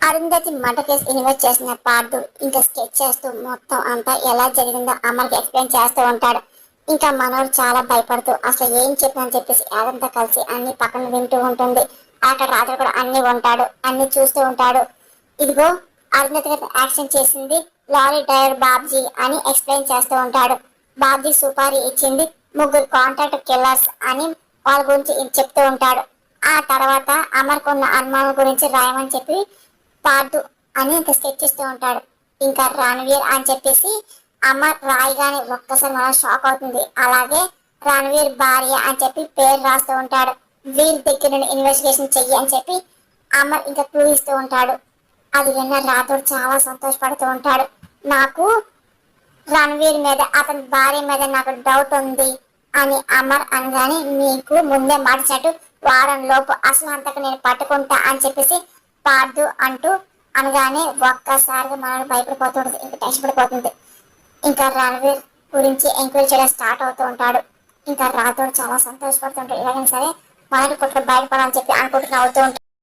Arundhati murder case invest చేసిన పార్థు ఇంకా sketch చేస్తూ మొత్తం అంతా ఎలా జరిగిందో అమర్కి ఎక్స్ప్లెయిన్ చేస్తూ ఉంటాడు. ఇంకా మనోడు చాలా భయపడుతూ అసలు ఏం చెప్పని చెప్పేసి యాదంతో కలిసి అన్ని పక్కన వింటూ ఉంటుంది. అక్కడ రాత్రి కూడా అన్ని ఉంటాడు, అన్ని చూస్తూ ఉంటాడు. ఇదిగో అరుంధతి గారు యాక్షన్ చేసింది లారీ డ్రైవర్ బాబ్జీ అని ఎక్స్ప్లెయిన్ చేస్తూ ఉంటాడు. బాబ్జీ సుపారీ ఇచ్చింది ముగ్గురు కాంట్రాక్ట్ కిల్లర్స్ అని వాళ్ళ గురించి చెప్తూ ఉంటాడు. ఆ తర్వాత అమర్కున్న అనుమానం గురించి రాయమని చెప్పి పార్దు అని ఇంకా స్కెచ్ ఇస్తూ ఉంటాడు. ఇంకా రణవీర్ అని చెప్పేసి అమర్ రాయగానే ఒక్కసారి మనం షాక్ అవుతుంది. అలాగే రణవీర్ భార్య అని చెప్పి పేరు రాస్తూ ఉంటాడు. వీరి దగ్గర నుండి ఇన్వెస్టిగేషన్ చెయ్యి అని చెప్పి అమర్ ఇంకా క్లూ ఇస్తూ ఉంటాడు. అది విన్న రాథోడ్ చాలా సంతోషపడుతూ ఉంటాడు. నాకు రణవీర్ మీద అతని భార్య మీద నాకు డౌట్ ఉంది అని అమర్ అనగానే నీకు ముందే మార్చినట్టు వారం లోపు అసలు అంతకు నేను పట్టుకుంటా అని చెప్పేసి పార్దు అంటూ అనగానే ఒక్కసారిగా మనం భయపడిపోతుంది. ఇంకా టెన్షన్ పడిపోతుంది. ఇంకా రణవీర్ గురించి ఎంక్వైరీ చేయడం స్టార్ట్ అవుతూ ఉంటాడు. ఇంకా రాథోడ్ చాలా సంతోషపడుతుంటాడు. ఎలాగైనా సరే మనకి కుట్ర బయటపడాలని చెప్పి అనుకుంటూ అవుతూ ఉంటాడు.